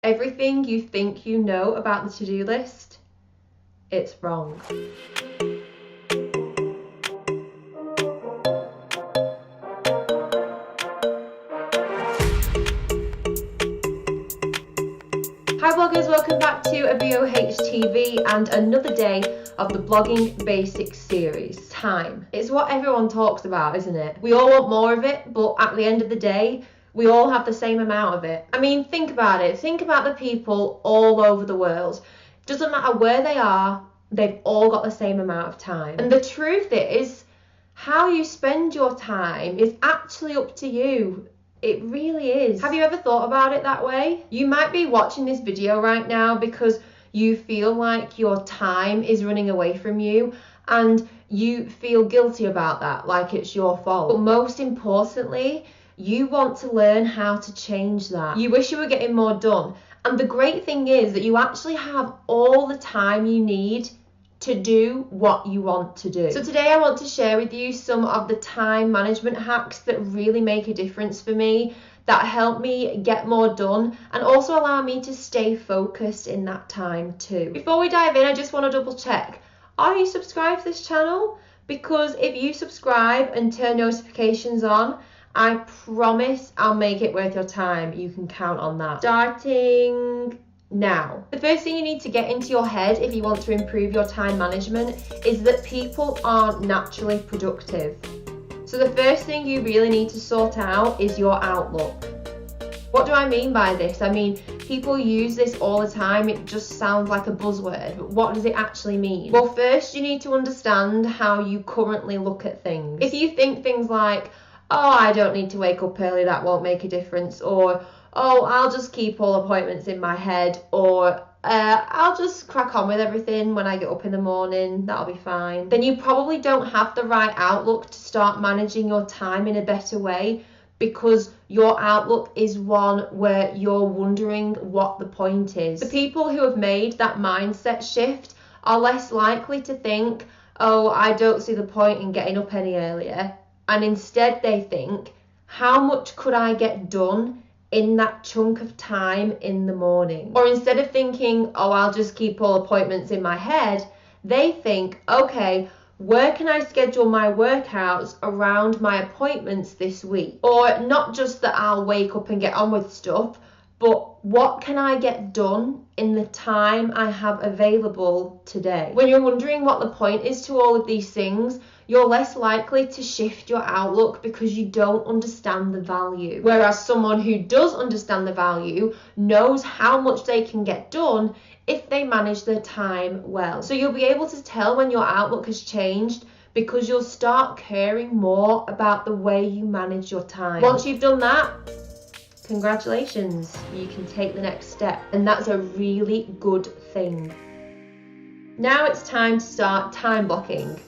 Everything you think you know about the to-do list, it's wrong. Hi bloggers, welcome back to a BOH TV and another day of the Blogging Basics series. Time. It's what everyone talks about, isn't it? We all want more of it, but at the end of the day, we all have the same amount of it. I mean, think about it. Think about the people all over the world. Doesn't matter where they are, they've all got the same amount of time. And the truth is, how you spend your time is actually up to you. It really is. Have you ever thought about it that way? You might be watching this video right now because you feel like your time is running away from you and you feel guilty about that, like it's your fault. But most importantly, you want to learn how to change that. You wish you were getting more done. And the great thing is that you actually have all the time you need to do what you want to do. So today I want to share with you some of the time management hacks that really make a difference for me, that help me get more done and also allow me to stay focused in that time too. Before we dive in, I just want to double check. Are you subscribed to this channel? Because if you subscribe and turn notifications on, I promise I'll make it worth your time. You can count on that. Starting now. The first thing you need to get into your head if you want to improve your time management is that people aren't naturally productive. So the first thing you really need to sort out is your outlook. What do I mean by this? I mean, people use this all the time. It just sounds like a buzzword, but what does it actually mean? Well, first you need to understand how you currently look at things. If you think things like, oh, I don't need to wake up early, that won't make a difference, or oh, I'll just keep all appointments in my head, or I'll just crack on with everything when I get up in the morning, that'll be fine, then you probably don't have the right outlook to start managing your time in a better way, because your outlook is one where you're wondering what the point is. The people who have made that mindset shift are less likely to think, oh, I don't see the point in getting up any earlier, and instead they think, how much could I get done in that chunk of time in the morning? Or instead of thinking, oh, I'll just keep all appointments in my head, they think, okay, where can I schedule my workouts around my appointments this week? Or not just that I'll wake up and get on with stuff, but what can I get done in the time I have available today? When you're wondering what the point is to all of these things, you're less likely to shift your outlook because you don't understand the value. Whereas someone who does understand the value knows how much they can get done if they manage their time well. So you'll be able to tell when your outlook has changed because you'll start caring more about the way you manage your time. Once you've done that, congratulations, you can take the next step, and that's a really good thing. Now it's time to start time blocking.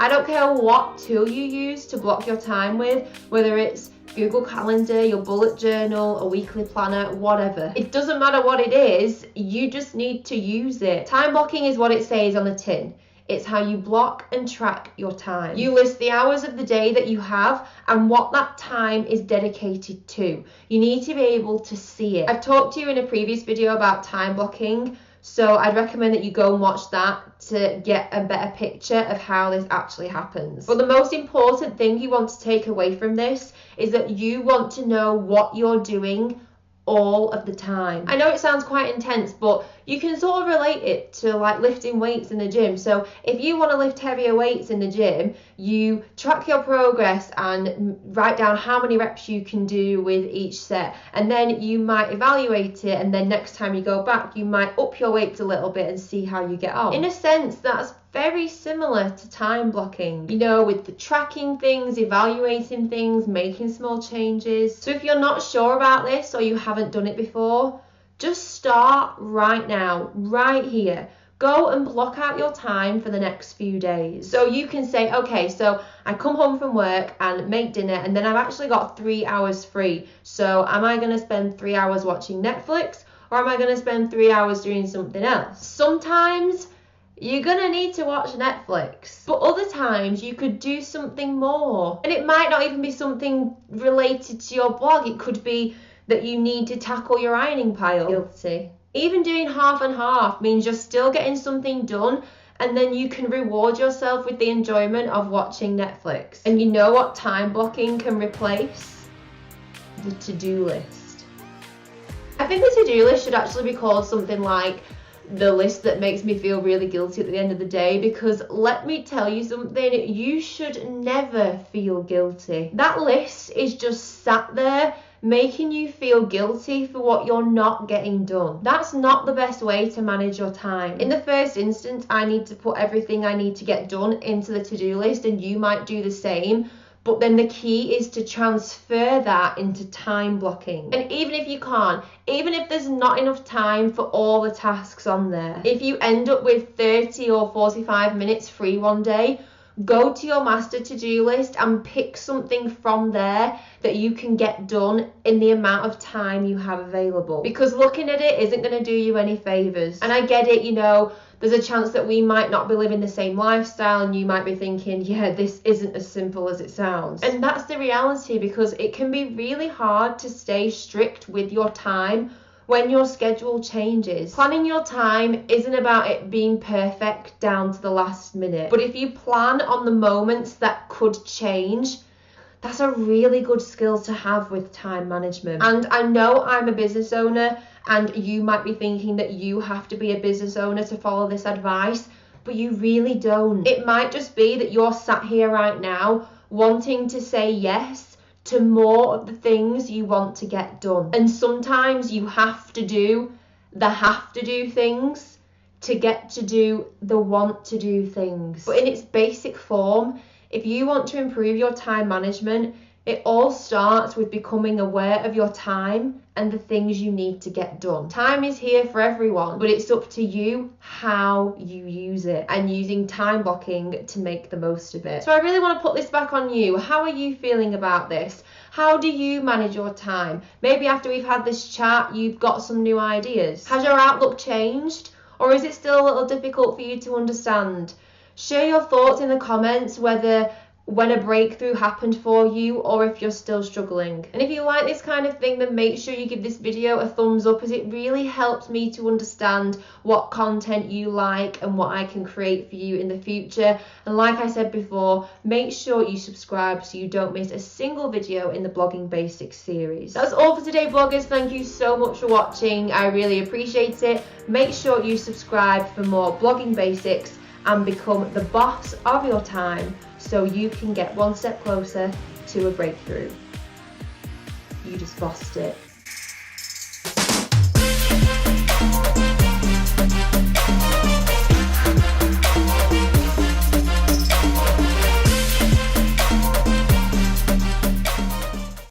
I don't care what tool you use to block your time with, whether it's Google Calendar, your bullet journal, a weekly planner, whatever. It doesn't matter what it is, you just need to use it. Time blocking is what it says on the tin. It's how you block and track your time. You list the hours of the day that you have and what that time is dedicated to. You need to be able to see it. I've talked to you in a previous video about time blocking, so I'd recommend that you go and watch that to get a better picture of how this actually happens. But the most important thing you want to take away from this is that you want to know what you're doing all of the time. I know it sounds quite intense, but you can sort of relate it to like lifting weights in the gym. So if you want to lift heavier weights in the gym, you track your progress and write down how many reps you can do with each set, and then you might evaluate it, and then next time you go back you might up your weights a little bit and see how you get on. In a sense, that's very similar to time blocking, you know, with the tracking things, evaluating things, making small changes. So if you're not sure about this or you haven't done it before, just start right now, right here. Go and block out your time for the next few days. So you can say, okay, so I come home from work and make dinner, and then I've actually got 3 hours free. So am I going to spend 3 hours watching Netflix, or am I going to spend 3 hours doing something else? Sometimes you're gonna need to watch Netflix, but other times you could do something more. And it might not even be something related to your blog. It could be that you need to tackle your ironing pile. Guilty. Even doing half and half means you're still getting something done, and then you can reward yourself with the enjoyment of watching Netflix. And you know what time blocking can replace? The to-do list. I think the to-do list should actually be called something like the list that makes me feel really guilty at the end of the day, because let me tell you something, you should never feel guilty. That list is just sat there making you feel guilty for what you're not getting done. That's not the best way to manage your time. In the first instance, I need to put everything I need to get done into the to-do list, and you might do the same. But then the key is to transfer that into time blocking. And even if you can't, even if there's not enough time for all the tasks on there, if you end up with 30 or 45 minutes free one day, go to your master to-do list and pick something from there that you can get done in the amount of time you have available. Because looking at it isn't going to do you any favors. And I get it, you know, there's a chance that we might not be living the same lifestyle, and you might be thinking, yeah, this isn't as simple as it sounds. And that's the reality, because it can be really hard to stay strict with your time when your schedule changes. Planning your time isn't about it being perfect down to the last minute. But if you plan on the moments that could change, that's a really good skill to have with time management. And I know I'm a business owner, and you might be thinking that you have to be a business owner to follow this advice, but you really don't. It might just be that you're sat here right now wanting to say yes to more of the things you want to get done. And sometimes you have to do things to get to do the want to do things. But in its basic form, if you want to improve your time management, it all starts with becoming aware of your time and the things you need to get done. Time is here for everyone, but it's up to you how you use it, and using time blocking to make the most of it. So I really want to put this back on you. How are you feeling about this? How do you manage your time? Maybe after we've had this chat, you've got some new ideas. Has your outlook changed? Or is it still a little difficult for you to understand? Share your thoughts in the comments, whether when a breakthrough happened for you or if you're still struggling. And if you like this kind of thing, then make sure you give this video a thumbs up, as it really helps me to understand what content you like and what I can create for you in the future. And like I said before, make sure you subscribe so you don't miss a single video in the Blogging Basics series. That's all for today, bloggers. Thank you so much for watching. I really appreciate it. Make sure you subscribe for more blogging basics and become the boss of your time, so you can get one step closer to a breakthrough. You just bossed it.